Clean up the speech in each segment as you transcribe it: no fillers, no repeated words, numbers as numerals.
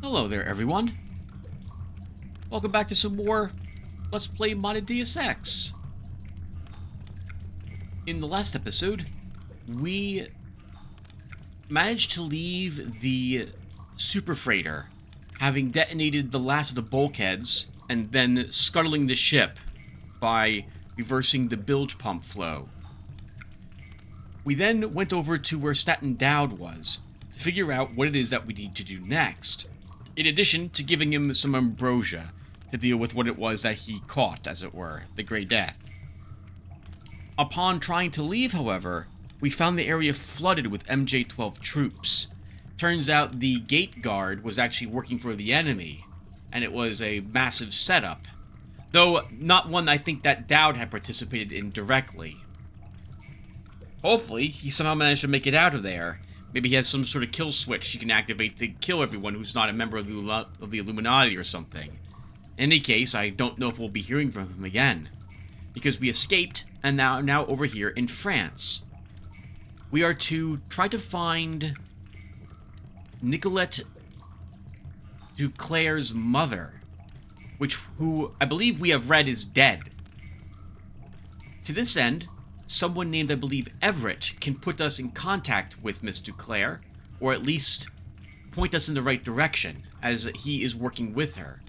Hello there, everyone. Welcome back to some more Let's Play modded Deus Ex. In the last episode, we managed to leave the super freighter, having detonated the last of the bulkheads, and then scuttling the ship by reversing the bilge pump flow. We then went over to where Staten Dowd was, to figure out what it is that we need to do next, in addition to giving him some ambrosia to deal with what it was that he caught, as it were, the Grey Death. Upon trying to leave, however, we found the area flooded with MJ-12 troops. Turns out the gate guard was actually working for the enemy, and it was a massive setup, though not one I think that Dowd had participated in directly. Hopefully, he somehow managed to make it out of there. Maybe he has some sort of kill switch he can activate to kill everyone who's not a member of the Illuminati or something. In any case, I don't know if we'll be hearing from him again, because we escaped and now over here in France. We are to try to find Nicolette Duclaire's mother, who I believe we have read is dead. To this end, someone named, I believe, Everett can put us in contact with Miss Duclair, or at least point us in the right direction, as he is working with her,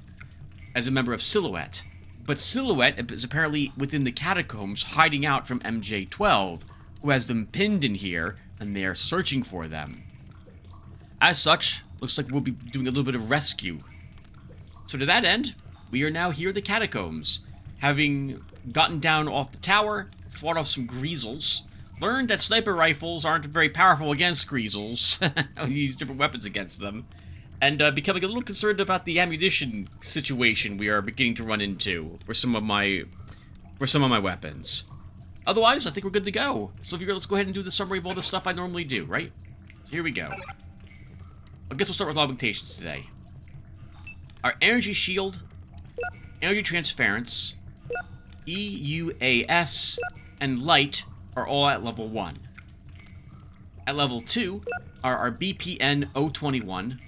as a member of Silhouette. But Silhouette is apparently within the catacombs, hiding out from MJ-12, who has them pinned in here, and they are searching for them. As such, looks like we'll be doing a little bit of rescue. So to that end, we are now here at the catacombs, having gotten down off the tower, fought off some greasels, learned that sniper rifles aren't very powerful against greasels, we use different weapons against them, and becoming a little concerned about the ammunition situation we are beginning to run into for some of my weapons. Otherwise, I think we're good to go. So let's go ahead and do the summary of all the stuff I normally do, right? So here we go. I guess we'll start with augmentations today. Our energy shield, energy transference, EUAS, and light are all at level 1. At level 2 are our BPN 021,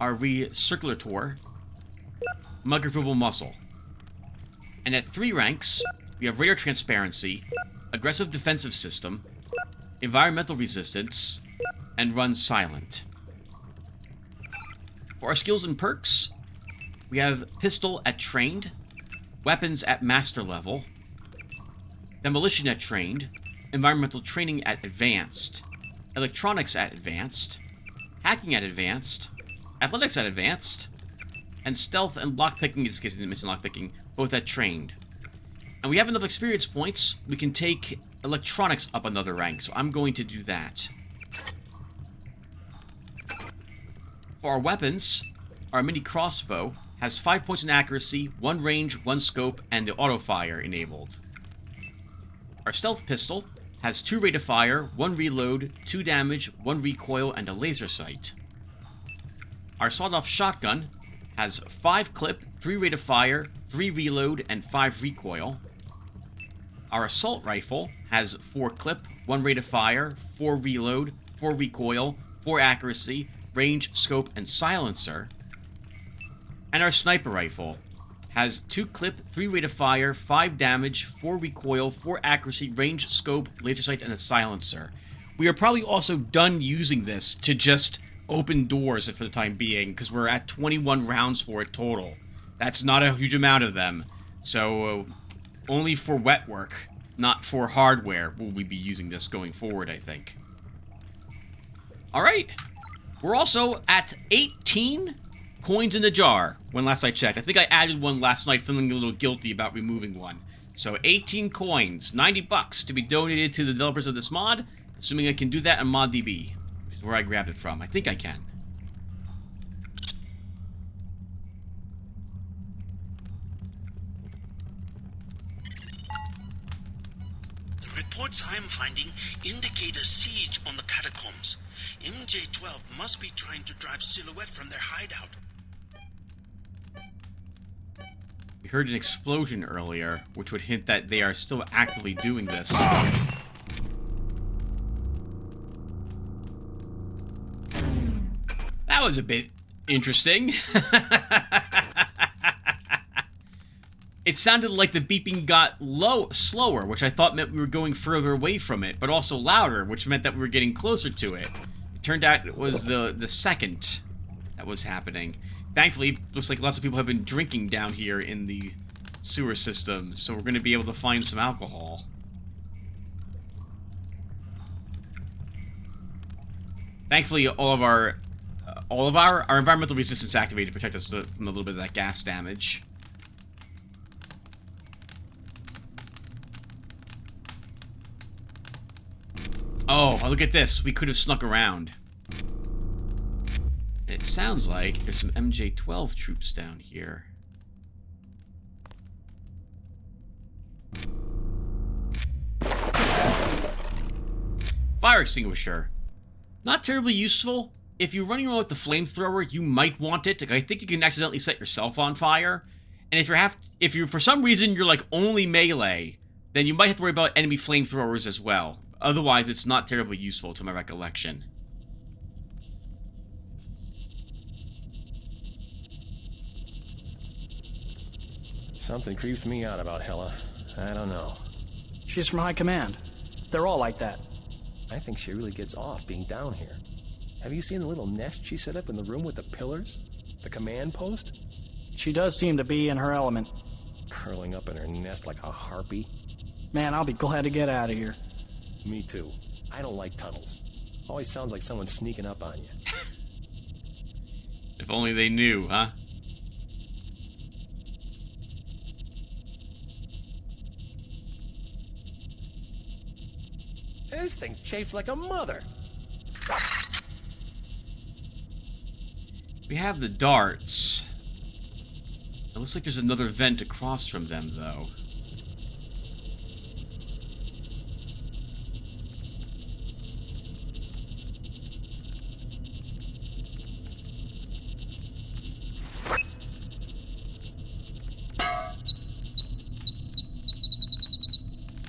our recirculator, microfibril muscle. And at 3 ranks, we have radar transparency, aggressive defensive system, environmental resistance, and run silent. For our skills and perks, we have pistol at trained, weapons at master level, demolition at trained, environmental training at advanced, electronics at advanced, hacking at advanced, athletics at advanced, and stealth and lockpicking, in case I didn't mention lockpicking, both at trained. And we have enough experience points, we can take electronics up another rank, so I'm going to do that. For our weapons, our mini crossbow has 5 points in accuracy, 1 range, 1 scope, and the auto-fire enabled. Our stealth pistol has 2 rate of fire, 1 reload, 2 damage, 1 recoil, and a laser sight. Our sawed-off shotgun has 5 clip, 3 rate of fire, 3 reload, and 5 recoil. Our assault rifle has 4 clip, 1 rate of fire, 4 reload, 4 recoil, 4 accuracy, range, scope, and silencer. And our sniper rifle has 2 clip, 3 rate of fire, 5 damage, 4 recoil, 4 accuracy, range, scope, laser sight, and a silencer. We are probably also done using this to just open doors for the time being, because we're at 21 rounds for it total. That's not a huge amount of them. So, only for wet work, not for hardware, will we be using this going forward, I think. Alright. We're also at 18 coins in the jar, when last I checked. I think I added one last night, feeling a little guilty about removing one. So 18 coins, 90 bucks to be donated to the developers of this mod, assuming I can do that on ModDB, which is where I grabbed it from. I think I can. The reports I'm finding indicate a siege on the catacombs. MJ-12 must be trying to drive Silhouette from their hideout. We heard an explosion earlier, which would hint that they are still actively doing this. That was a bit Interesting. It sounded like the beeping got slower, which I thought meant we were going further away from it, but also louder, which meant that we were getting closer to it. It turned out it was the second that was happening. Thankfully, it looks like lots of people have been drinking down here in the sewer system, so we're going to be able to find some alcohol. Thankfully, all of our environmental resistance activated to protect us from a little bit of that gas damage. Oh, look at this. We could have snuck around. And it sounds like there's some MJ-12 troops down here. Fire extinguisher. Not terribly useful. If you're running around with the flamethrower, you might want it. Like, I think you can accidentally set yourself on fire. And if you're for some reason you're like only melee, then you might have to worry about enemy flamethrowers as well. Otherwise, it's not terribly useful to my recollection. Something creeps me out about Hella. I don't know. She's from High Command. They're all like that. I think she really gets off being down here. Have you seen the little nest she set up in the room with the pillars? The command post? She does seem to be in her element. Curling up in her nest like a harpy. Man, I'll be glad to get out of here. Me too. I don't like tunnels. Always sounds like someone's sneaking up on you. If only they knew, huh? This thing chafed like a mother. We have the darts. It looks like there's another vent across from them, though.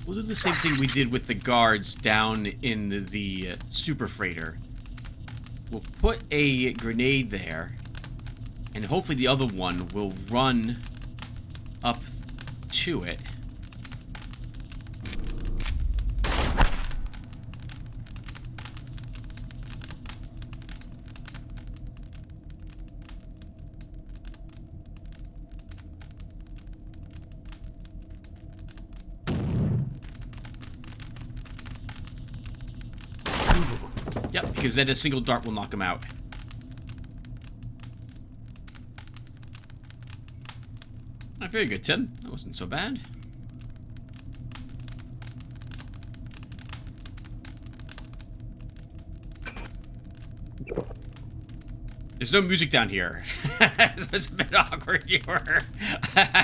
We'll do the same thing we did with the guards down in the super freighter. We'll put a grenade there, and hopefully the other one will run up to it. Yep, because then a single dart will knock him out. Oh, very good, Tim. That wasn't so bad. There's no music down here. So it's a bit awkward here.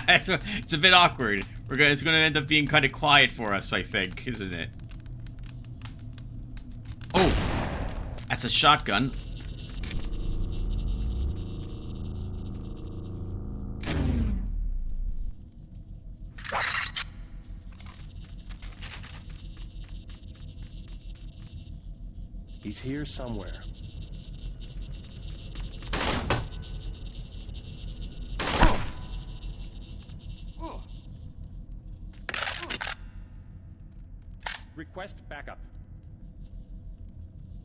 It's a bit awkward. It's gonna end up being kind of quiet for us, I think, isn't it? Oh, that's a shotgun. He's here somewhere. Request backup.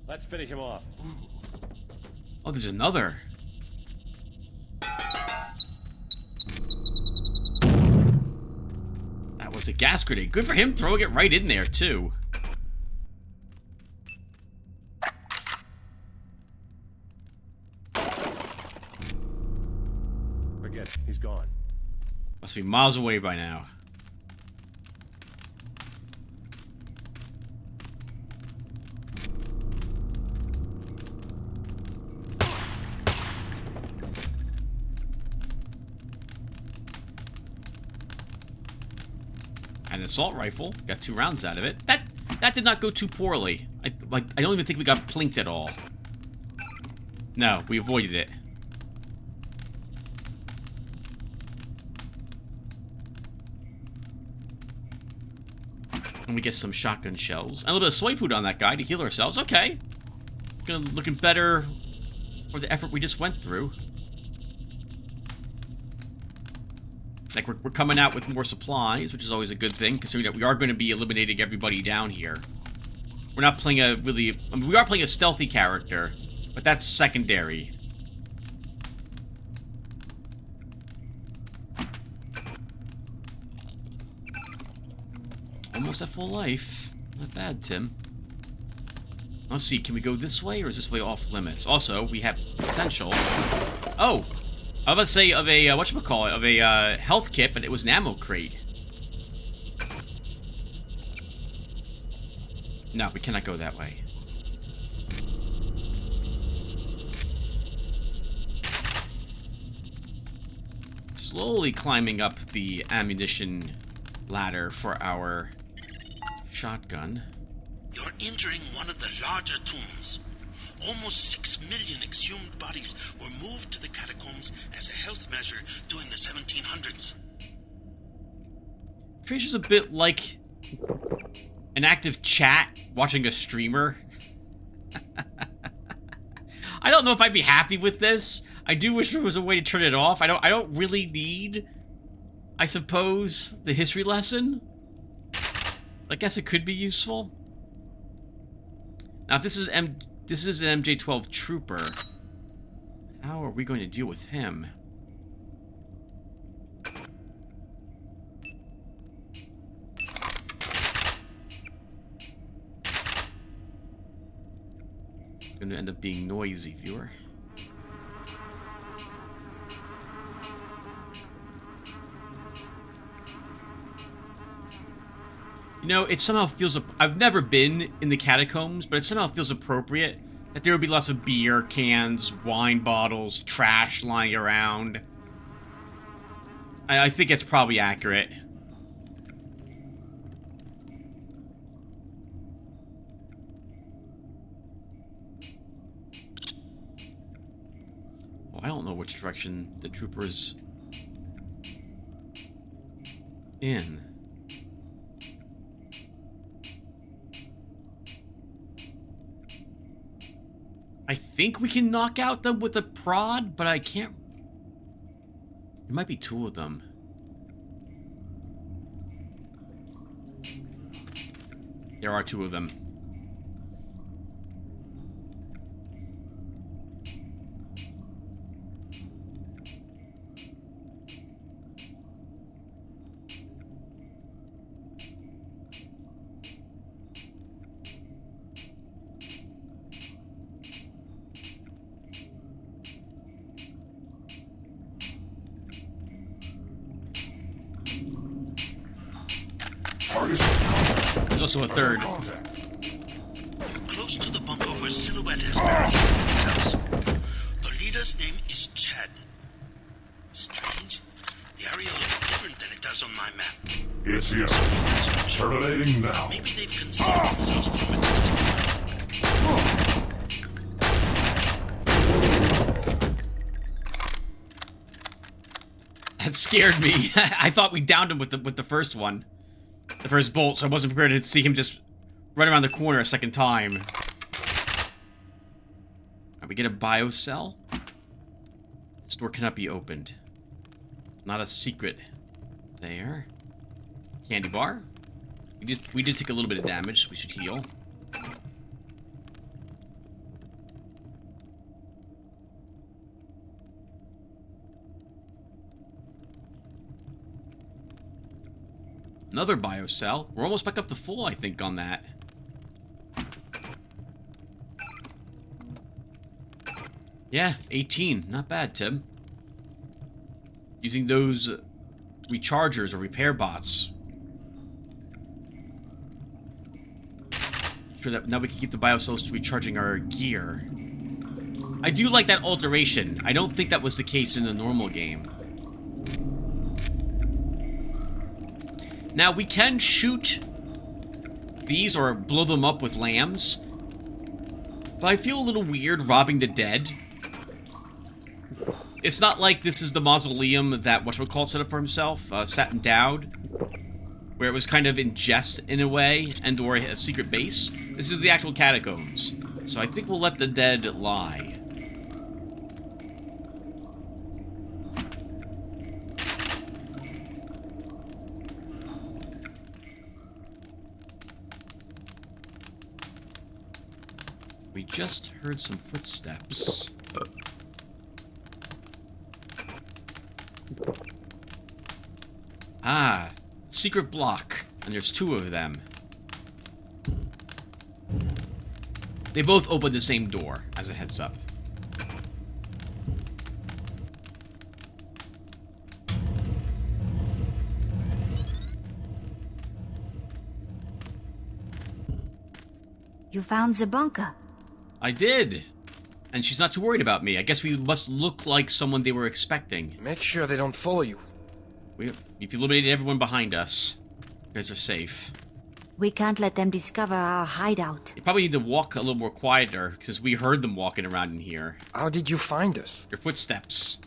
Let's finish him off. Oh, there's another. That was a gas grenade. Good for him throwing it right in there, too. Forget it. He's gone. Must be miles away by now. An assault rifle. Got 2 rounds out of it. That did not go too poorly. I don't even think we got plinked at all. No, we avoided it. And we get some shotgun shells. And a little bit of soy food on that guy to heal ourselves. Okay. Looking better for the effort we just went through. Like, we're coming out with more supplies, which is always a good thing, considering that we are going to be eliminating everybody down here. We're not playing a really... I mean, we are playing a stealthy character, but that's secondary. Almost at full life. Not bad, Tim. Let's see, can we go this way, or is this way off limits? Also, we have potential. Oh! I was about to say of a, whatchamacallit, of a, health kit, but it was an ammo crate. No, we cannot go that way. Slowly climbing up the ammunition ladder for our shotgun. You're entering one of the larger tombs. Almost 6 million exhumed bodies were moved to the catacombs as a health measure during the 1700s. Tracer's a bit like an active chat watching a streamer. I don't know if I'd be happy with this. I do wish there was a way to turn it off. I don't really need, I suppose, the history lesson. I guess it could be useful. Now, if this is an MJ-12 trooper, how are we going to deal with him? It's going to end up being noisy, viewer. You know, it somehow feels... I've never been in the catacombs, but it somehow feels appropriate that there would be lots of beer cans, wine bottles, trash lying around. I think it's probably accurate. Well, I don't know which direction the trooper's in. I think we can knock out them with a prod, but I can't... There might be two of them. There are two of them. There's also a third. You're close to the bunker where Silhouette has barricaded themselves. The leader's name is Chad. Strange. The area looks different than it does on my map. It's here. Terminating now. Maybe they've concealed themselves from a distant That scared me. I thought we downed him with the first one. The first bolt, so I wasn't prepared to see him just run around the corner a second time. Alright, we get a biocell. This door cannot be opened. Not a secret. There. Candy bar. We did take a little bit of damage, so we should heal. Another biocell. We're almost back up to full, I think, on that. Yeah, 18. Not bad, Tim. Using those rechargers or repair bots. Sure that now we can keep the biocells to recharging our gear. I do like that alteration. I don't think that was the case in the normal game. Now, we can shoot these or blow them up with lambs, but I feel a little weird robbing the dead. It's not like this is the mausoleum that whatchamacallit set up for himself, sat endowed, where it was kind of in jest in a way, and or a secret base. This is the actual catacombs, so I think we'll let the dead lie. We just heard some footsteps. Ah, secret block. And there's 2 of them. They both open the same door, as a heads up. You found the bunker. I did. And she's not too worried about me. I guess we must look like someone they were expecting. Make sure they don't follow you. We've eliminated everyone behind us. You guys are safe. We can't let them discover our hideout. You probably need to walk a little more quieter, because we heard them walking around in here. How did you find us? Your footsteps.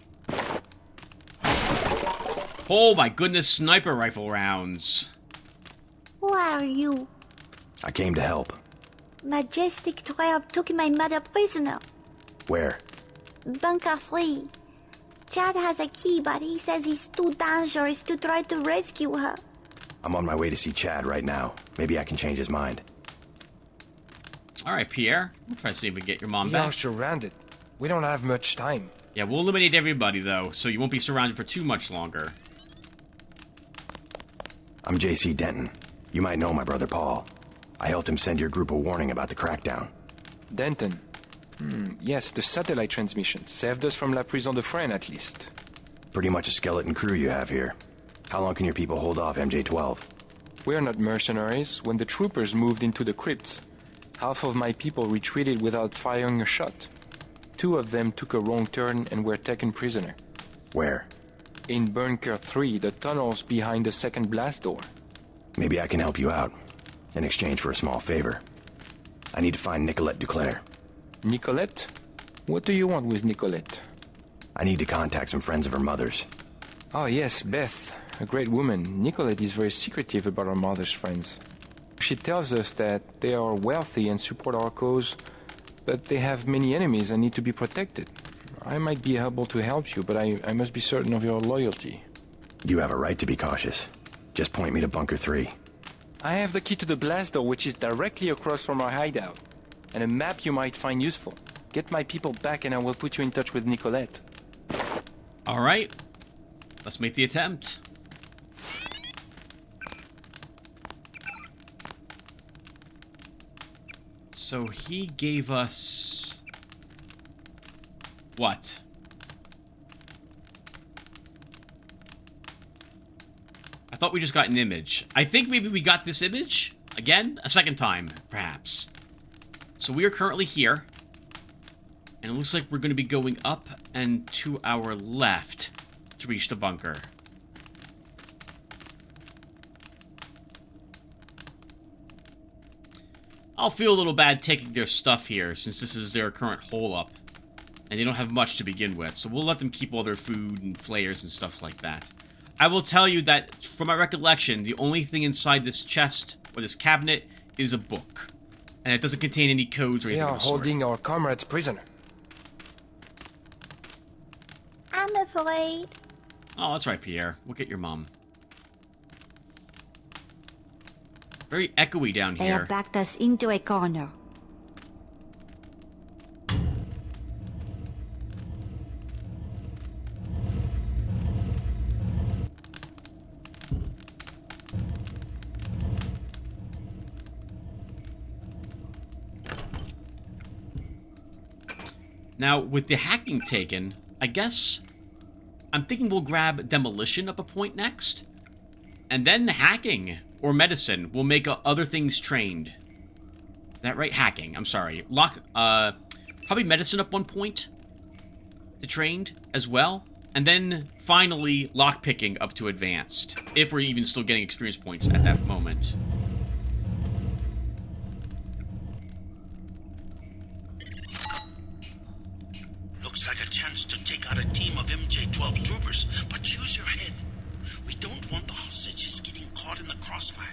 Oh my goodness, sniper rifle rounds. Who are you? I came to help. Majestic Trap took my mother prisoner. Where? Bunker 3. Chad has a key, but he says it's too dangerous to try to rescue her. I'm on my way to see Chad right now. Maybe I can change his mind. Alright, Pierre. We'll try to see if we get your mom We are back. surrounded. We don't have much time. Yeah, we'll eliminate everybody, though, so you won't be surrounded for too much longer. I'm JC Denton. You might know my brother Paul. I helped him send your group a warning about the crackdown. Denton. Yes, the satellite transmission saved us from La Prison de Fresnes, at least. Pretty much a skeleton crew you have here. How long can your people hold off MJ-12? We're not mercenaries. When the troopers moved into the crypt, half of my people retreated without firing a shot. 2 of them took a wrong turn and were taken prisoner. Where? In Bunker 3, the tunnels behind the second blast door. Maybe I can help you out, in exchange for a small favor. I need to find Nicolette Duclair. Nicolette? What do you want with Nicolette? I need to contact some friends of her mother's. Oh yes, Beth. A great woman. Nicolette is very secretive about her mother's friends. She tells us that they are wealthy and support our cause, but they have many enemies and need to be protected. I might be able to help you, but I must be certain of your loyalty. You have a right to be cautious. Just point me to Bunker 3. I have the key to the blast door, which is directly across from our hideout, and a map you might find useful. Get my people back and I will put you in touch with Nicolette. Alright. Let's make the attempt. So he gave us... what? I thought we just got an image. I think maybe we got this image again? A second time, perhaps. So we are currently here. And it looks like we're going to be going up and to our left to reach the bunker. I'll feel a little bad taking their stuff here, since this is their current hole-up. And they don't have much to begin with, so we'll let them keep all their food and flares and stuff like that. I will tell you that, from my recollection, the only thing inside this chest, or this cabinet, is a book. And it doesn't contain any codes or They anything are of the sort. holding our comrades prisoner. I'm afraid. Oh, that's right, Pierre. We'll get your mom. Very echoey down They here. have backed us into a corner. Now, with the hacking taken, I guess I'm thinking we'll grab demolition up a point next. And then hacking or medicine will make other things trained. Is that right? Hacking. I'm sorry. Probably medicine up one point to trained as well. And then finally lockpicking up to advanced. If we're even still getting experience points at that moment. Looks like a chance to take out a team of MJ-12 troopers, but use your head. We don't want the hostages getting caught in the crossfire.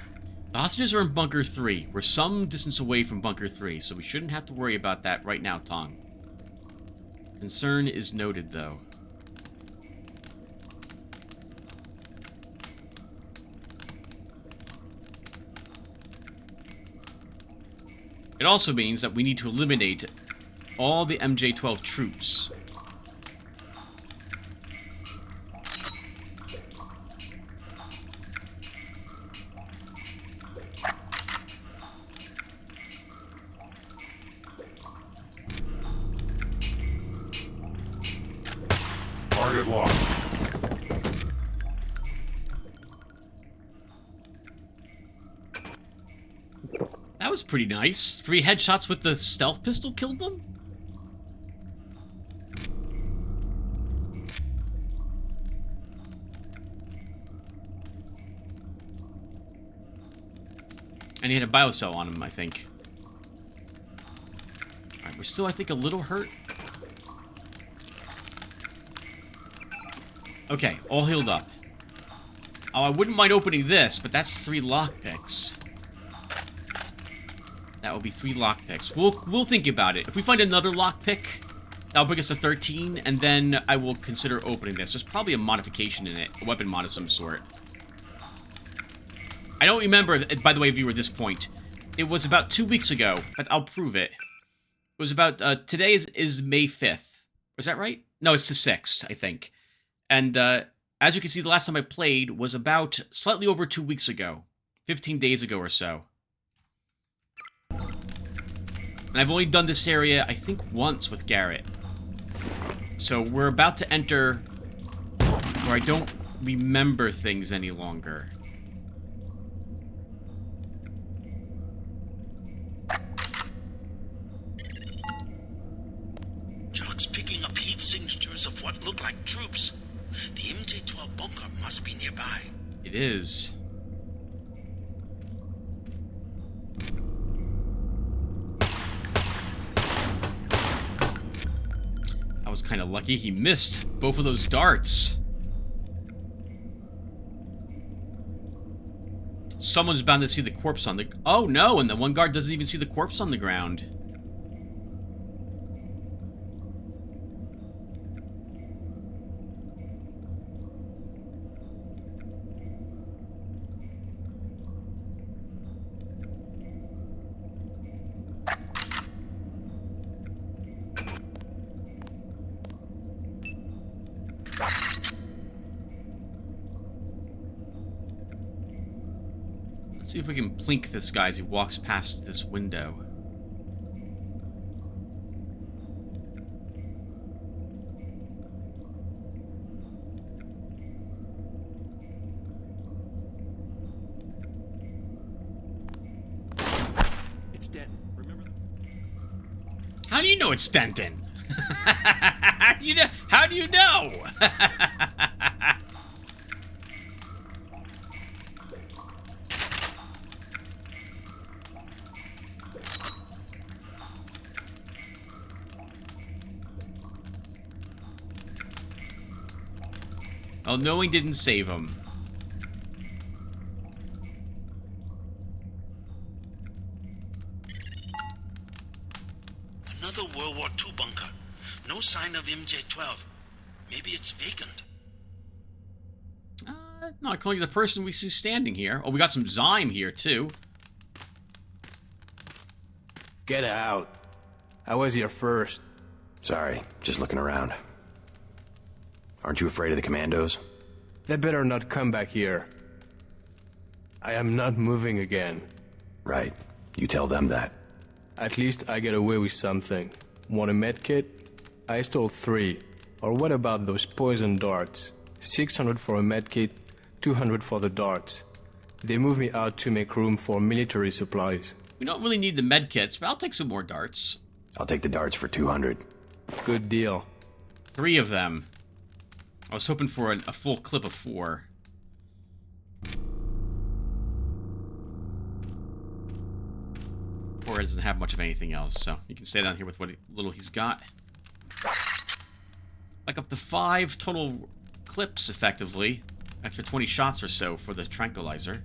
The hostages are in Bunker 3. We're some distance away from Bunker 3, so we shouldn't have to worry about that right now, Tong. Concern is noted, though. It also means that we need to eliminate all the MJ-12 troops. Target locked. That was pretty nice. 3 headshots with the stealth pistol killed them? And he had a biocell on him, I think. Alright, we're still, I think, a little hurt. Okay, all healed up. Oh, I wouldn't mind opening this, but that's 3 lockpicks. That will be 3 lockpicks. We'll think about it. If we find another lockpick, that'll bring us to 13, and then I will consider opening this. There's probably a modification in it, a weapon mod of some sort. I don't remember, by the way, viewer, this point. It was about 2 weeks ago, but I'll prove it. It was about, today is May 5th. Was that right? No, it's the 6th, I think. And, as you can see, the last time I played was about slightly over 2 weeks ago. 15 days ago or so. And I've only done this area, I think, once with Garrett. So we're about to enter where I don't remember things any longer. Jock's picking up heat signatures of what look like troops. The MJ-12 bunker must be nearby. It is. I was kind of lucky he missed both of those darts. Someone's bound to see the corpse on the... Oh, no, and the one guard doesn't even see the corpse on the ground. Let's see if we can plink this guy as he walks past this window. It's dead. Remember? How do you know it's Denton? How do you know? Well, knowing didn't save him. Another World War II bunker. No sign of MJ-12. Maybe it's vacant. Not according to the person we see standing here. Oh, we got some Zyme here, too. Get out. I was here first. Sorry, just looking around. Aren't you afraid of the commandos? They better not come back here. I am not moving again. Right. You tell them that. At least I get away with something. Want a medkit? I stole 3. Or what about those poison darts? 600 for a medkit, 200 for the darts. They moved me out to make room for military supplies. We don't really need the med kits, but I'll take some more darts. I'll take the darts for 200. Good deal. 3 of them. I was hoping for a full clip of 4. Poor doesn't have much of anything else, so you can stay down here with what little he's got. Like up to 5 total clips, effectively. Extra 20 shots or so for the tranquilizer.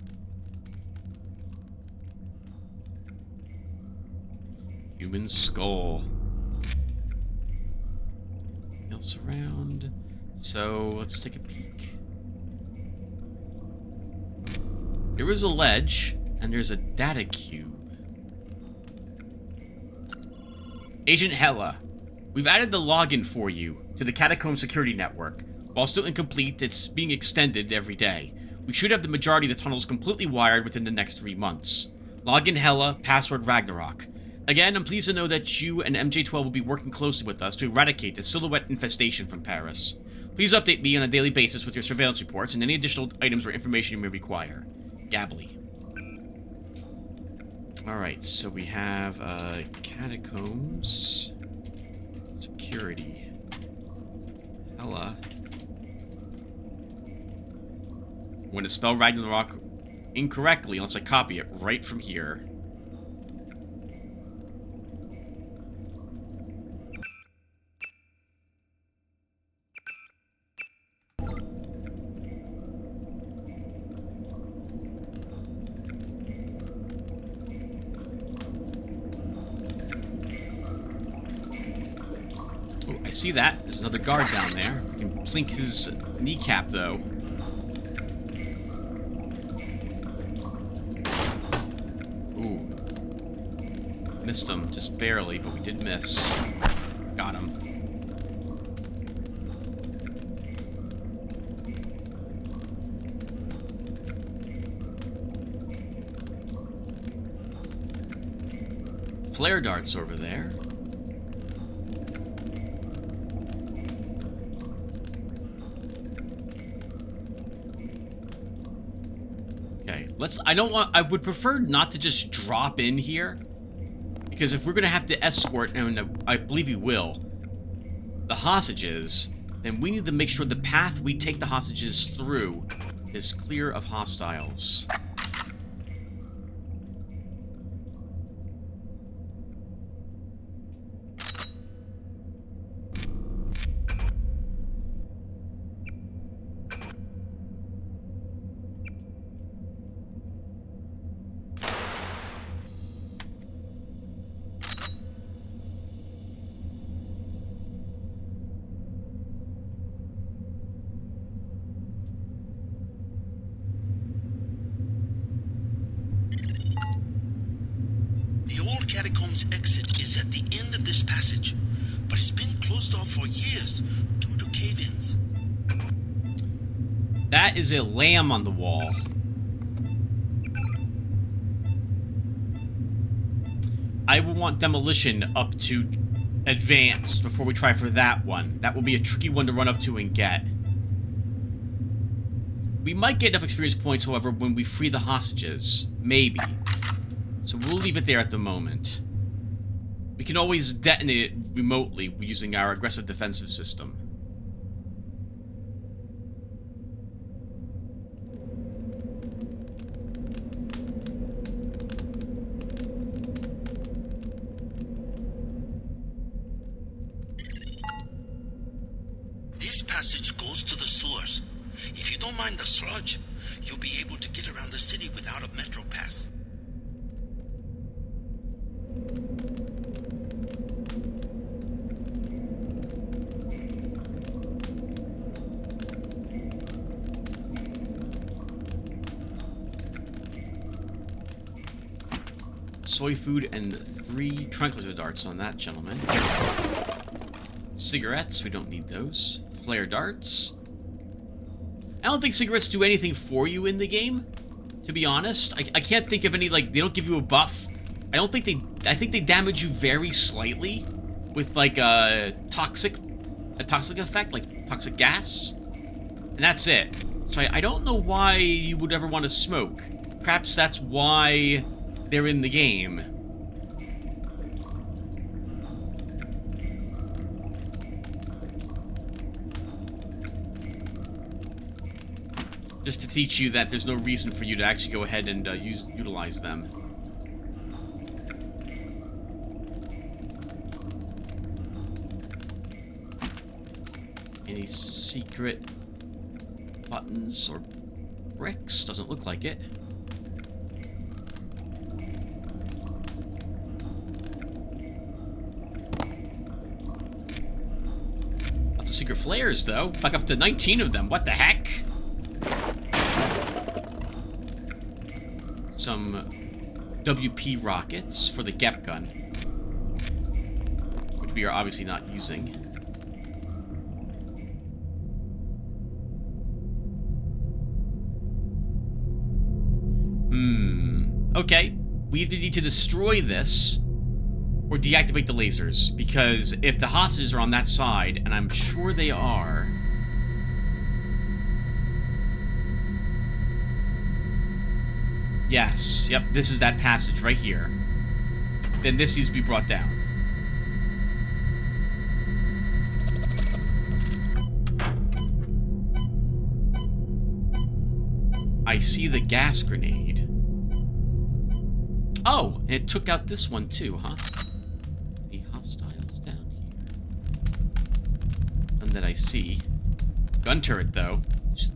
Human skull. Nothing else around. So, let's take a peek. There is a ledge, and there's a data cube. Agent Hella, we've added the login for you to the Catacomb security network. While still incomplete, it's being extended every day. We should have the majority of the tunnels completely wired within the next 3 months. Login Hella, password Ragnarok. Again, I'm pleased to know that you and MJ12 will be working closely with us to eradicate the silhouette infestation from Paris. Please update me on a daily basis with your surveillance reports and any additional items or information you may require. Gabbly. Alright, so we have Catacombs, Security, Hella. I'm going to spell Ragnarok incorrectly unless I copy it right from here. Oh, I see that. There's another guard down there. I can plink his kneecap, though. Ooh. Missed him, just barely, but we did miss. Got him. Flare darts over there. Okay, I would prefer not to just drop in here. Because if we're gonna have to escort, and I believe we will, the hostages, then we need to make sure the path we take the hostages through is clear of hostiles. Catacombs exit is at the end of this passage, but it's been closed off for years due to cave-ins. That is a lamb on the wall. I will want demolition up to advanced before we try for that one. That will be a tricky one to run up to and get. We might get enough experience points, however, when we free the hostages. Maybe. So we'll leave it there at the moment. We can always detonate it remotely using our aggressive defensive system. This passage goes to the sewers. If you don't mind the sludge, you'll be able to get around the city without a metro pass. Soy food and 3 tranquilizer darts on that gentleman. Cigarettes, we don't need those. Flare darts. I don't think cigarettes do anything for you in the game, to be honest. I can't think of any, like, they don't give you a buff. I think they damage you very slightly with, like, a toxic effect, like toxic gas. And that's it. So I don't know why you would ever want to smoke. Perhaps that's why they're in the game. Just to teach you that there's no reason for you to actually go ahead and utilize them. Any secret buttons or bricks? Doesn't look like it. Lots of secret flares, though. Back up to 19 of them. What the heck? Some WP rockets for the Gep gun. which we are obviously not using. Okay. We either need to destroy this or deactivate the lasers, because if the hostages are on that side, and I'm sure they are... Yes, yep, this is that passage right here. Then this needs to be brought down. I see the gas grenade. Oh, and it took out this one too, huh? Any hostiles down here? None that I see. Gun turret, though.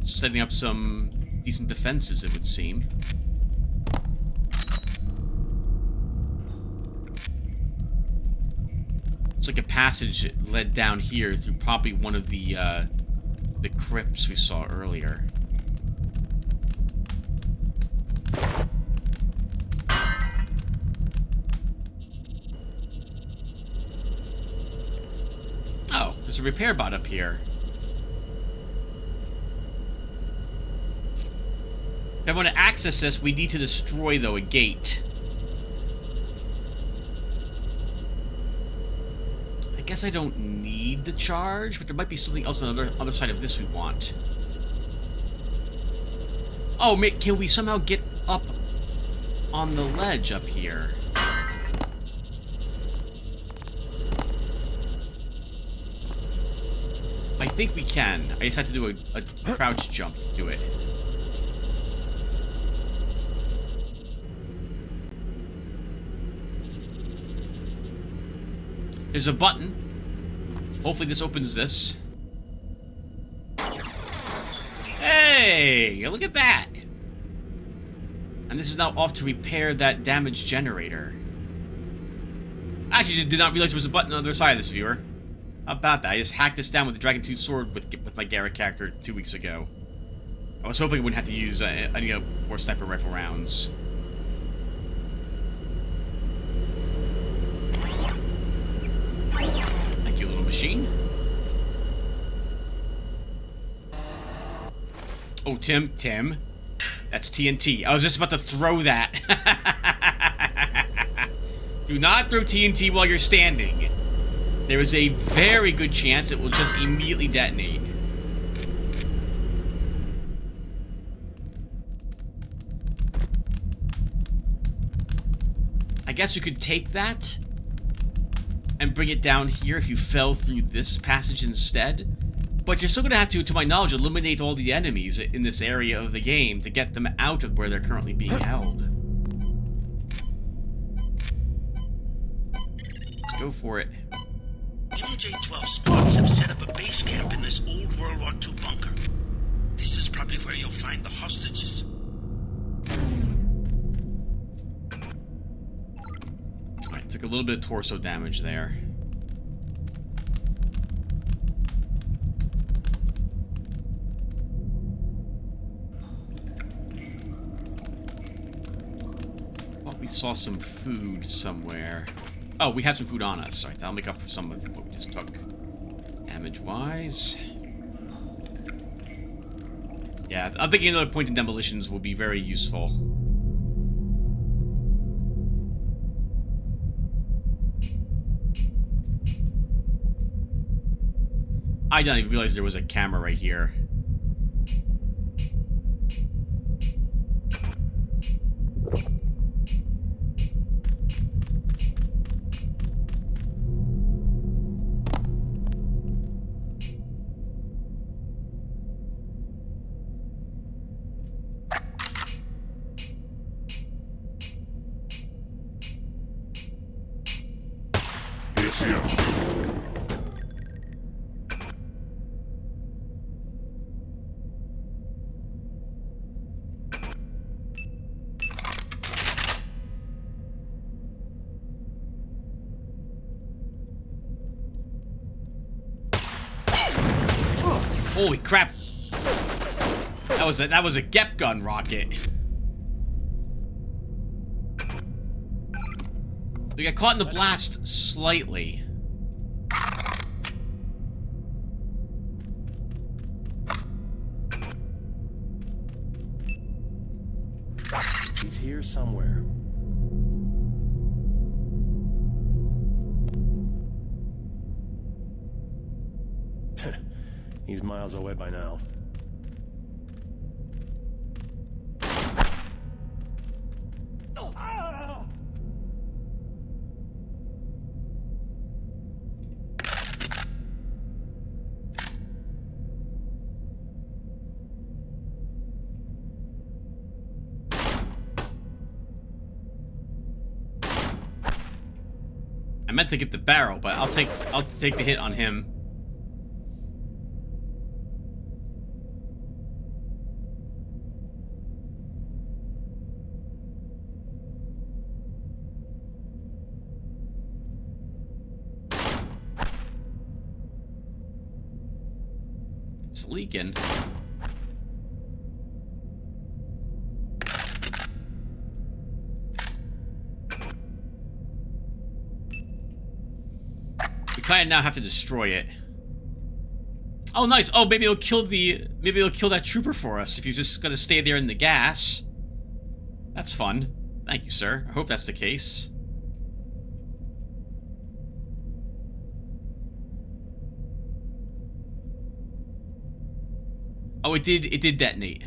Setting up some decent defenses, it would seem. Looks like a passage led down here through probably one of the crypts we saw earlier. Oh, there's a repair bot up here. If I want to access this, we need to destroy, though, a gate. I guess I don't need the charge, but there might be something else on the other side of this we want. Oh, can we somehow get up on the ledge up here? I think we can. I just have to do a crouch jump to do it. There's a button. Hopefully this opens this. Hey! Look at that! And this is now off to repair that damaged generator. I actually did not realize there was a button on the other side of this, viewer. How about that? I just hacked this down with the Dragon 2 sword with my Garrett character 2 weeks ago. I was hoping I wouldn't have to use any more sniper rifle rounds. Thank you, little machine. Oh, Tim. That's TNT. I was just about to throw that. Do not throw TNT while you're standing. There is a very good chance it will just immediately detonate. I guess you could take that and bring it down here if you fell through this passage instead. But you're still going to have to my knowledge, eliminate all the enemies in this area of the game to get them out of where they're currently being held. Go for it. MJ-12 squads have set up a base camp in this old World War II bunker. This is probably where you'll find the hostages. Alright, took a little bit of torso damage there. Thought we saw some food somewhere. Oh, we have some food on us. Alright, that'll make up for some of what we just took. Damage-wise. Yeah, I'm thinking another point in demolitions will be very useful. I didn't even realize there was a camera right here. It's here. Holy crap! That was a Gep gun rocket. We got caught in the blast slightly. here somewhere. He's miles away by now. I meant to get the barrel, but I'll take the hit on him. It's leaking. Kind of now have to destroy it. Oh, nice. Oh, maybe it'll kill that trooper for us if he's just gonna stay there in the gas. That's fun. Thank you, sir. I hope that's the case. Oh, it did detonate.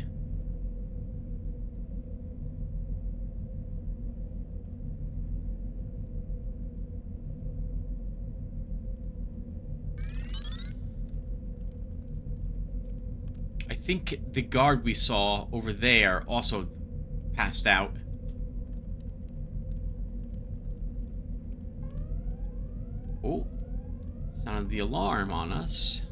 I think the guard we saw over there also passed out. Oh, sounded the alarm on us.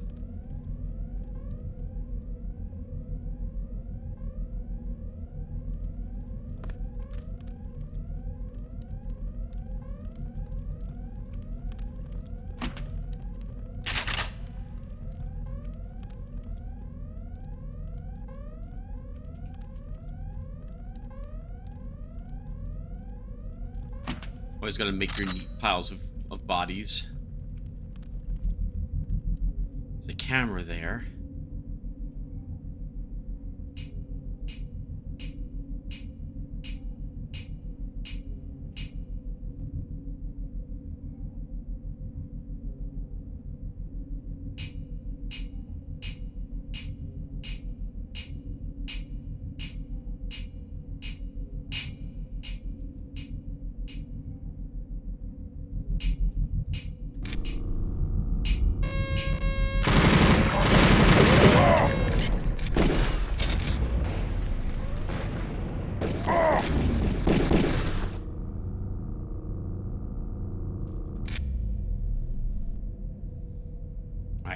Always gotta make your neat piles of bodies. There's a camera there.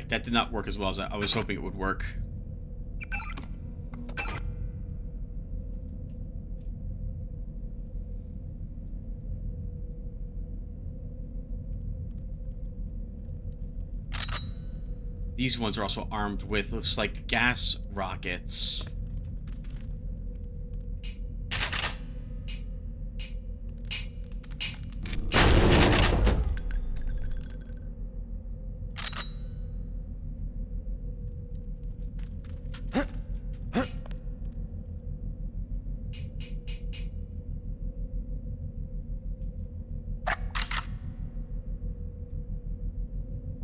That did not work as well as I was hoping it would work. These ones are also armed with, looks like, gas rockets.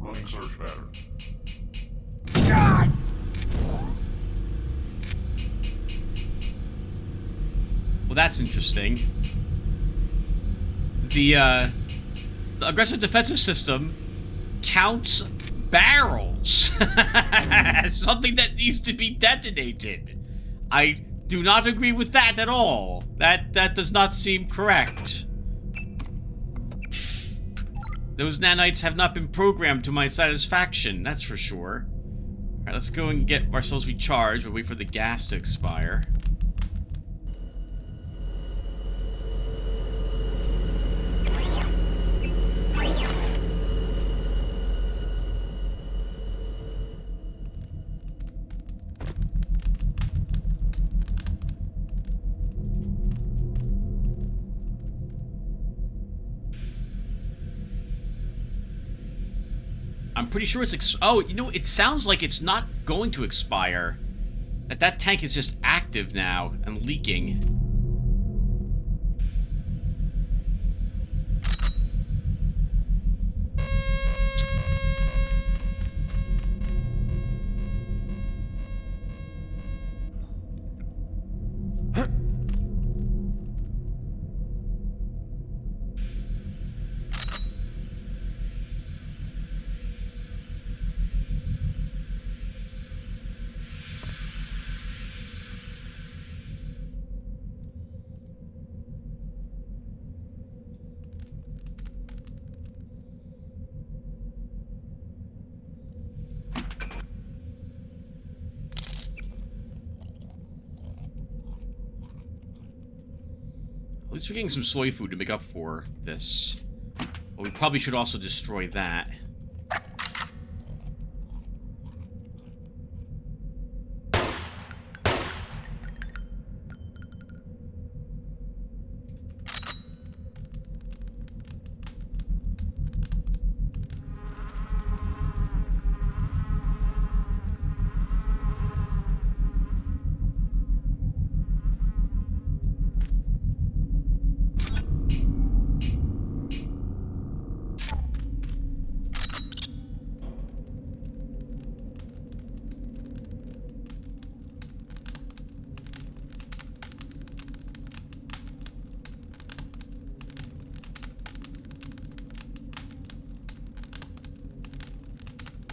Running search pattern. Well, that's interesting. The aggressive defensive system counts barrels as something that needs to be detonated. I do not agree with that at all. That does not seem correct. Those nanites have not been programmed to my satisfaction, that's for sure. Alright, let's go and get ourselves recharged. We'll wait for the gas to expire. I'm pretty sure it's oh, you know, it sounds like it's not going to expire. That tank is just active now and leaking. least we're getting some soy food to make up for this. But we probably should also destroy that.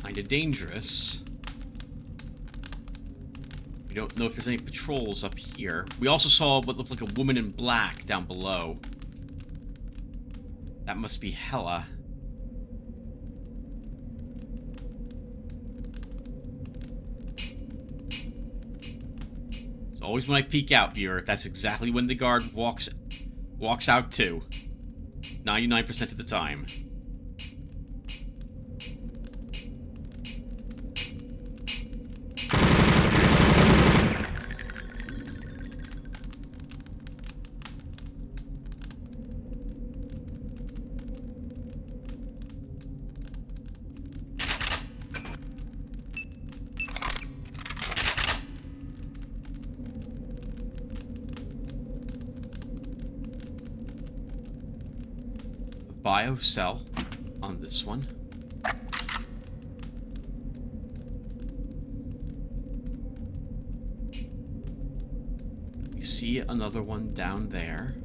Kinda dangerous. We don't know if there's any patrols up here. We also saw what looked like a woman in black down below. That must be Hella. So always when I peek out here, that's exactly when the guard walks out too. 99% of the time. Bio cell on this one. We see another one down there.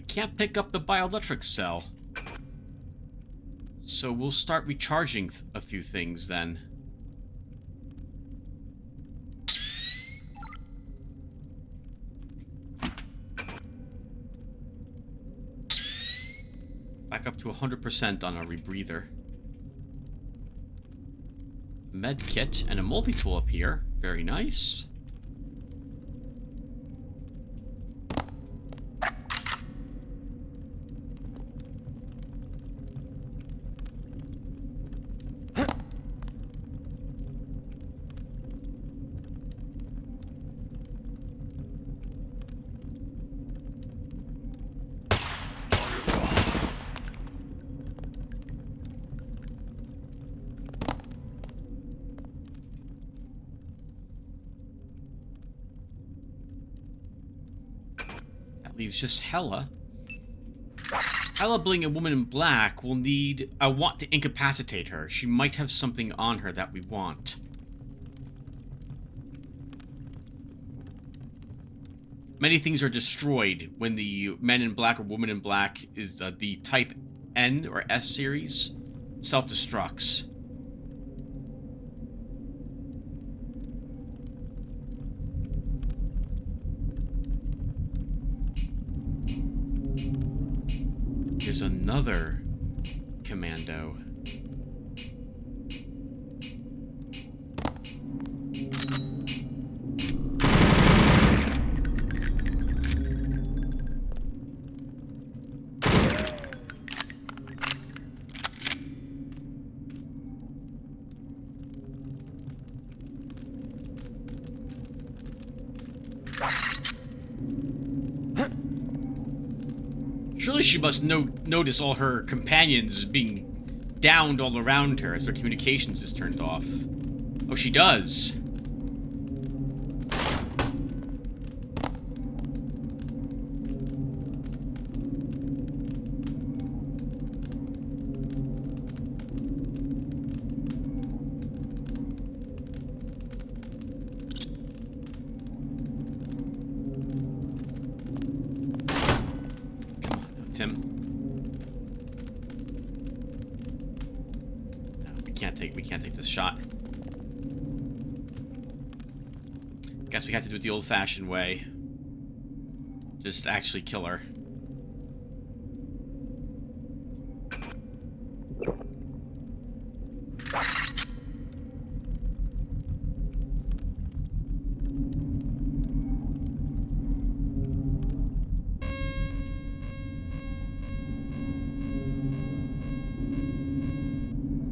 Can't pick up the bioelectric cell. So we'll start recharging a few things then. Back up to 100% on our rebreather. Med kit and a multi-tool up here. Very nice. Leaves just Hella. Hella being a woman in black will need... I want to incapacitate her. She might have something on her that we want. Many things are destroyed when the men in black or woman in black is the type N or S series self-destructs. Here's another commando. Surely she must notice all her companions being downed all around her as their communications is turned off. Oh, she does. Tim. No, we can't take this shot. Guess we have to do it the old-fashioned way. Just actually kill her.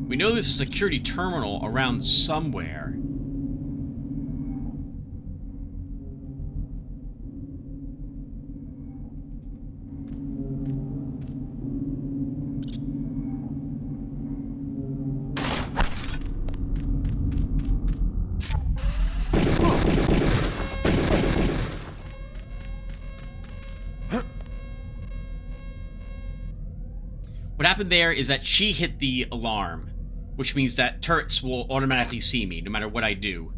We know there's a security terminal around somewhere. What happened there is that she hit the alarm, which means that turrets will automatically see me, no matter what I do.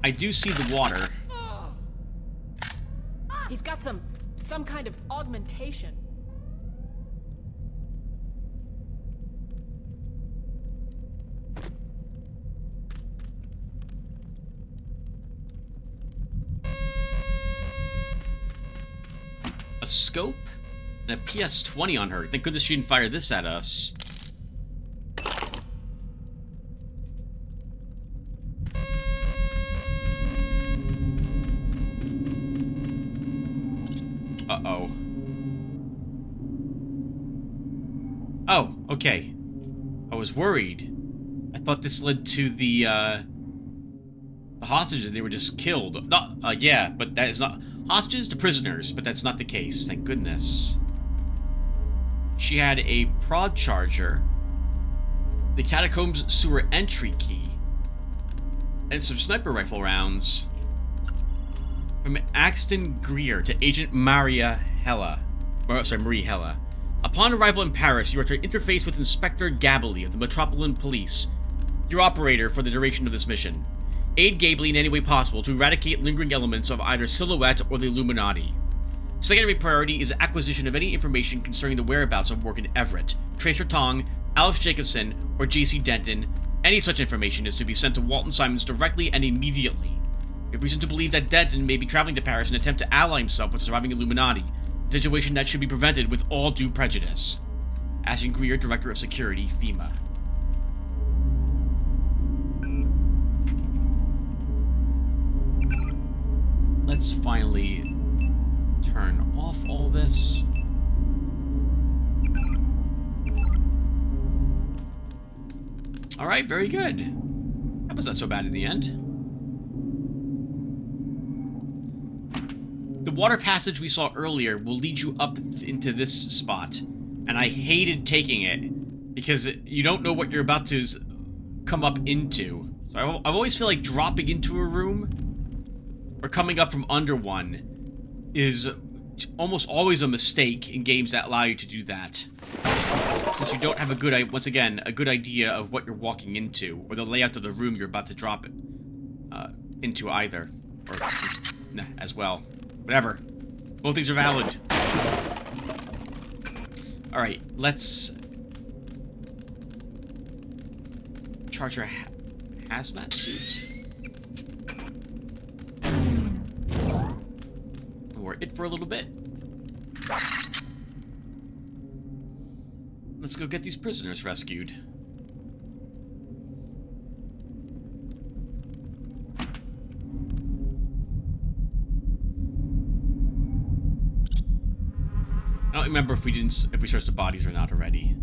I do see the water. He's got some kind of augmentation. A scope and a PS-20 on her. Thank goodness she didn't fire this at us. Uh-oh. Oh, okay. I was worried. I thought this led to the hostages. They were just killed. No, yeah, but that is not... Hostages to prisoners, but that's not the case, thank goodness. She had a prod charger, the catacombs sewer entry key, and some sniper rifle rounds. From Axton Greer to Agent Marie Hella. Upon arrival in Paris, you are to interface with Inspector Gabley of the Metropolitan Police, your operator for the duration of this mission. Aid Gabley in any way possible to eradicate lingering elements of either Silhouette or the Illuminati. Secondary priority is acquisition of any information concerning the whereabouts of Morgan Everett, Tracer Tong, Alex Jacobson, or J.C. Denton. Any such information is to be sent to Walton Simons directly and immediately. We have reason to believe that Denton may be traveling to Paris in an attempt to ally himself with the surviving Illuminati, a situation that should be prevented with all due prejudice. Ashton Greer, Director of Security, FEMA. Let's finally turn off all this. Alright, very good. That was not so bad in the end. The water passage we saw earlier will lead you up into this spot, and I hated taking it because you don't know what you're about to come up into. So I always feel like dropping into a room or coming up from under one is almost always a mistake in games that allow you to do that. Since you don't have a good, once again, a good idea of what you're walking into, or the layout of the room you're about to drop it into either. Or, nah, as well. Whatever. Both things are valid. Alright, let's charge our hazmat suit. We're it for a little bit. Let's go get these prisoners rescued. I don't remember if we searched the bodies or not already.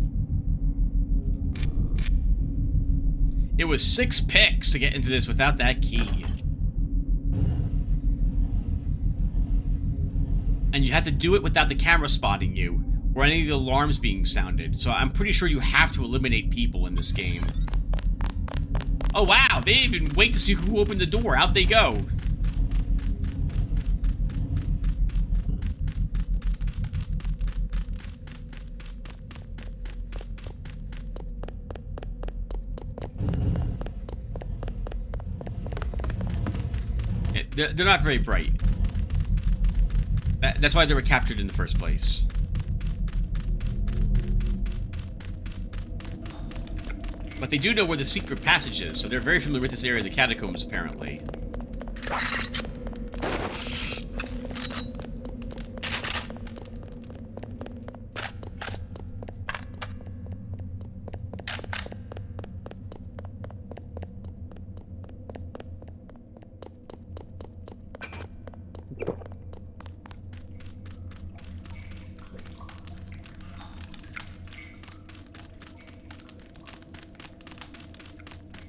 It was 6 picks to get into this without that key. And you had to do it without the camera spotting you, or any of the alarms being sounded. So I'm pretty sure you have to eliminate people in this game. Oh wow, they didn't even wait to see who opened the door. Out they go. They're not very bright. That's why they were captured in the first place. But they do know where the secret passage is, so they're very familiar with this area of the catacombs, apparently.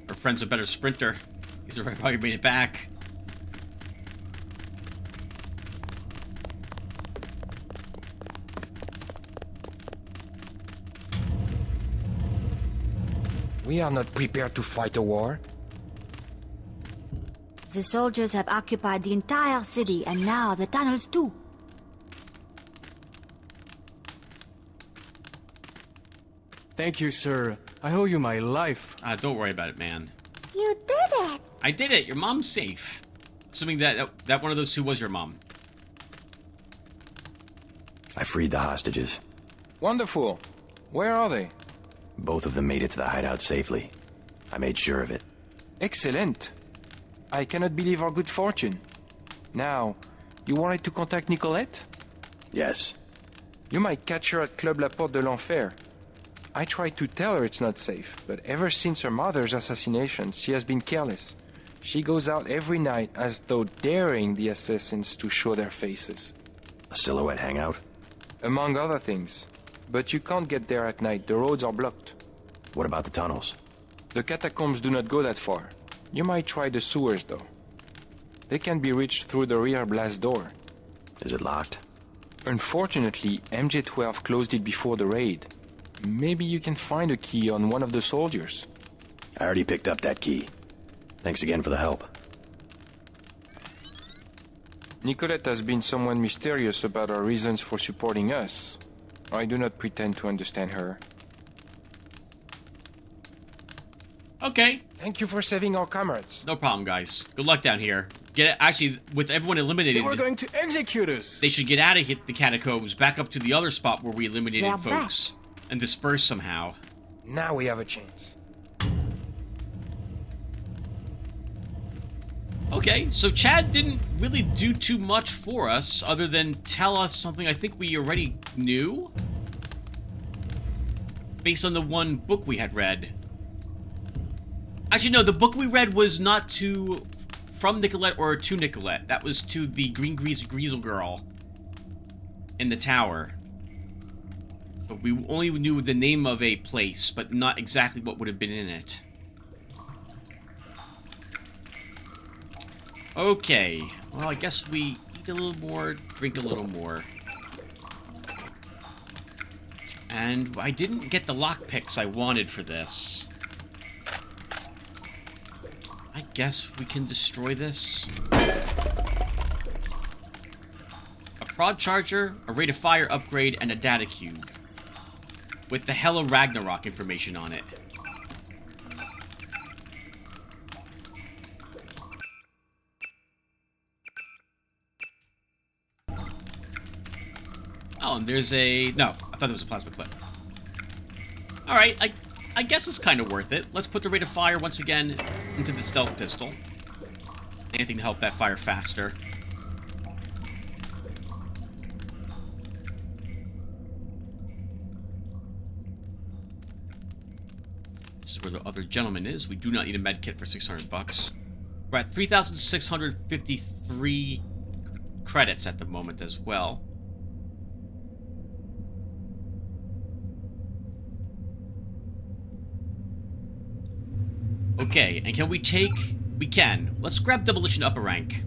Our friend's a better sprinter. He's probably made it back. We are not prepared to fight a war. The soldiers have occupied the entire city, and now the tunnels too. Thank you, sir. I owe you my life. Don't worry about it, man. You did it! I did it! Your mom's safe. Assuming that one of those two was your mom. I freed the hostages. Wonderful. Where are they? Both of them made it to the hideout safely. I made sure of it. Excellent. I cannot believe our good fortune. Now, you wanted to contact Nicolette? Yes. You might catch her at Club La Porte de l'Enfer. I tried to tell her it's not safe, but ever since her mother's assassination, she has been careless. She goes out every night as though daring the assassins to show their faces. A silhouette hangout? Among other things. But you can't get there at night, the roads are blocked. What about the tunnels? The catacombs do not go that far. You might try the sewers, though. They can be reached through the rear blast door. Is it locked? Unfortunately, MJ-12 closed it before the raid. Maybe you can find a key on one of the soldiers. I already picked up that key. Thanks again for the help. Nicolette has been someone mysterious about her reasons for supporting us. I do not pretend to understand her. Okay. Thank you for saving our comrades. No problem, guys. Good luck down here. Actually, with everyone eliminated, They were going to execute us. they should get out of the catacombs, back up to the other spot where we eliminated They're folks, and disperse somehow. Now we have a chance. Okay, so Chad didn't really do too much for us, other than tell us something I think we already knew, based on the one book we had read. Actually, no, the book we read was not from Nicolette or to Nicolette. That was to the Green Greasel girl in the tower. So we only knew the name of a place, but not exactly what would have been in it. Okay, well, I guess we eat a little more, drink a little more. And I didn't get the lockpicks I wanted for this. I guess we can destroy this. A prod charger, a rate of fire upgrade, and a data cube. With the Hella Ragnarok information on it. Oh, and there's a... No, I thought there was a plasma clip. Alright, I guess it's kind of worth it. Let's put the rate of fire once again into the stealth pistol. Anything to help that fire faster. This is where the other gentleman is. We do not need a med kit for 600 bucks. We're at 3,653 credits at the moment as well. Okay, and can we take... We can. Let's grab Demolition up a rank.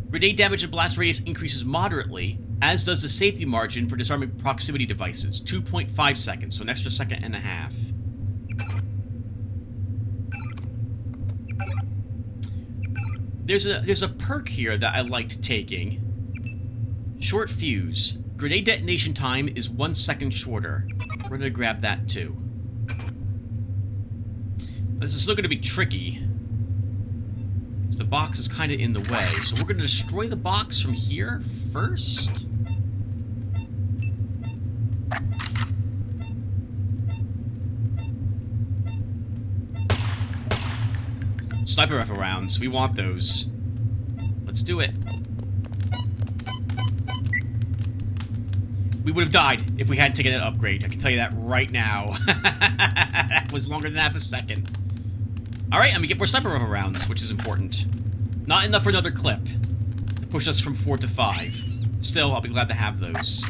Grenade damage and blast radius increases moderately, as does the safety margin for disarming proximity devices. 2.5 seconds, so an extra second and a half. There's a perk here that I liked taking. Short fuse. Grenade detonation time is 1 second shorter. We're gonna grab that too. This is still gonna be tricky. The box is kind of in the way, so we're gonna destroy the box from here first. Sniper rifle rounds, we want those. Let's do it. We would have died if we hadn't taken that upgrade. I can tell you that right now. That was longer than half a second. Alright, and we get more sniper rifle rounds, which is important. Not enough for another clip to push us from 4 to 5. Still, I'll be glad to have those.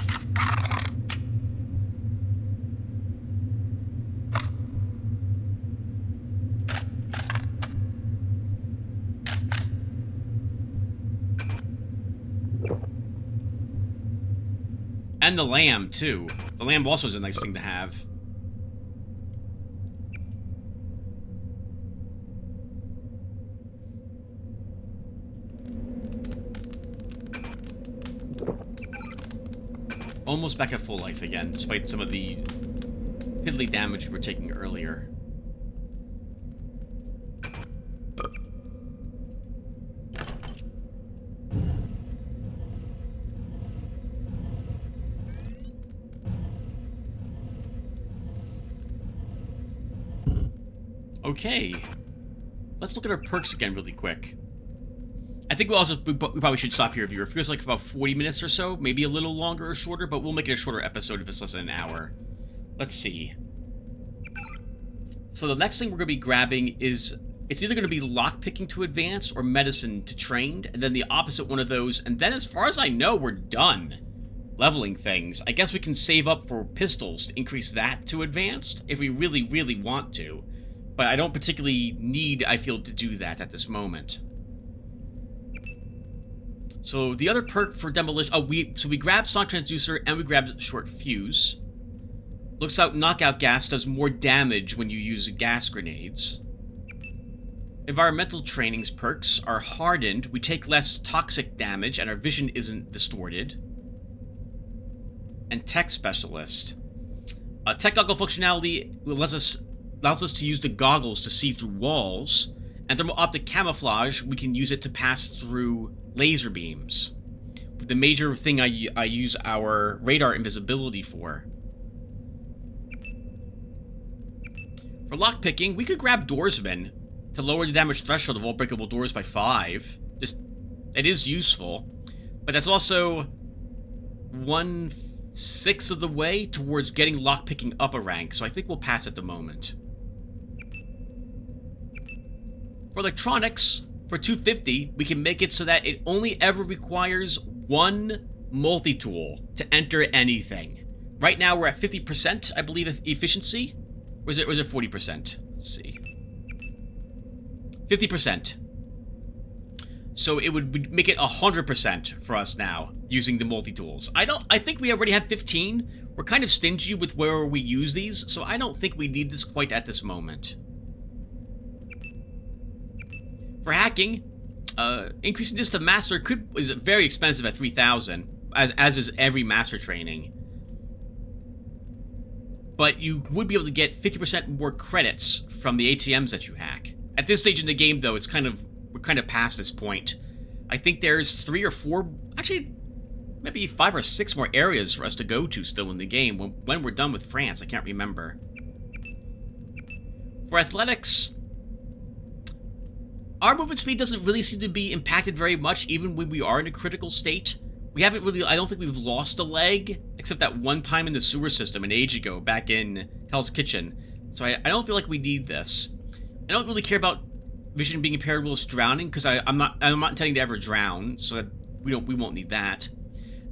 And the lamb, too. The lamb also is a nice thing to have. Almost back at full life again, despite some of the piddly damage we were taking earlier. Okay, let's look at our perks again really quick. I think we probably should stop here, viewer. It feels like about 40 minutes or so, maybe a little longer or shorter, but we'll make it a shorter episode if it's less than an hour. Let's see. So the next thing we're going to be grabbing is, it's either going to be lockpicking to advance or medicine to trained, and then the opposite one of those, and then as far as I know, we're done leveling things. I guess we can save up for pistols to increase that to advanced if we really, really want to. But I don't particularly need, I feel, to do that at this moment. So the other perk for demolition... Oh, we grabbed Sonic Transducer and we grabbed Short Fuse. Looks out knockout gas does more damage when you use gas grenades. Environmental trainings perks are hardened. We take less toxic damage and our vision isn't distorted. And Tech Specialist. Tech Goggle functionality allows us to use the goggles to see through walls. And Thermal Optic Camouflage, we can use it to pass through laser beams. The major thing I use our radar invisibility for. For lockpicking, we could grab Doorsman to lower the damage threshold of all breakable doors by 5. It is useful, but that's also 1/6 of the way towards getting lockpicking up a rank, so I think we'll pass at the moment. For electronics, for 250, we can make it so that it only ever requires one multi-tool to enter anything. Right now we're at 50%, I believe, of efficiency. Or is it 40%? Let's see. 50%. So it would make it 100% for us now, using the multi-tools. I think we already have 15. We're kind of stingy with where we use these, so I don't think we need this quite at this moment. For hacking, increasing this to master is very expensive at 3,000, as is every master training. But you would be able to get 50% more credits from the ATMs that you hack. At this stage in the game, though, we're kind of past this point. I think there's 3 or 4, actually, maybe 5 or 6 more areas for us to go to still in the game when we're done with France. I can't remember. For athletics, our movement speed doesn't really seem to be impacted very much, even when we are in a critical state. We haven't really, I don't think we've lost a leg, except that one time in the sewer system an age ago, back in Hell's Kitchen. So I don't feel like we need this. I don't really care about vision being impaired whilst drowning, because I'm not intending to ever drown, so that we won't need that.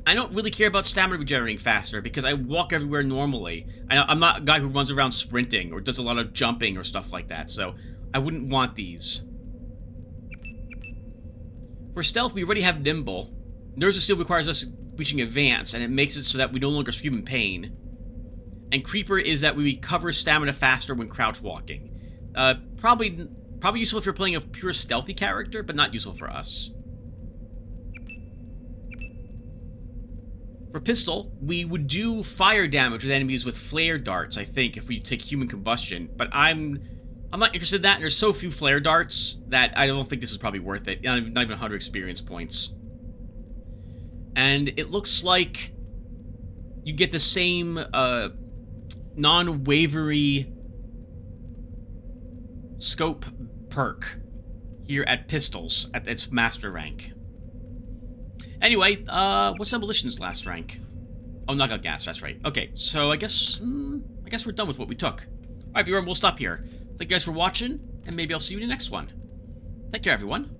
I don't really care about stamina regenerating faster because I walk everywhere normally. I'm not a guy who runs around sprinting or does a lot of jumping or stuff like that, so I wouldn't want these. For stealth, we already have Nimble. Nerves of Steel requires us reaching Advance, and it makes it so that we no longer scream in pain. And Creeper is that we recover stamina faster when crouch walking. Probably useful if you're playing a pure stealthy character, but not useful for us. For pistol, we would do fire damage with enemies with flare darts, I think, if we take human combustion. But I'm not interested in that, and there's so few flare darts that I don't think this is probably worth it. Not even 100 experience points. And it looks like you get the same non-wavery scope perk here at pistols at its master rank. Anyway, what's Demolition's last rank? Oh, knockout gas, that's right. Okay, so I guess we're done with what we took. Alright, viewer, we'll stop here. Thank you guys for watching, and maybe I'll see you in the next one. Take care, everyone.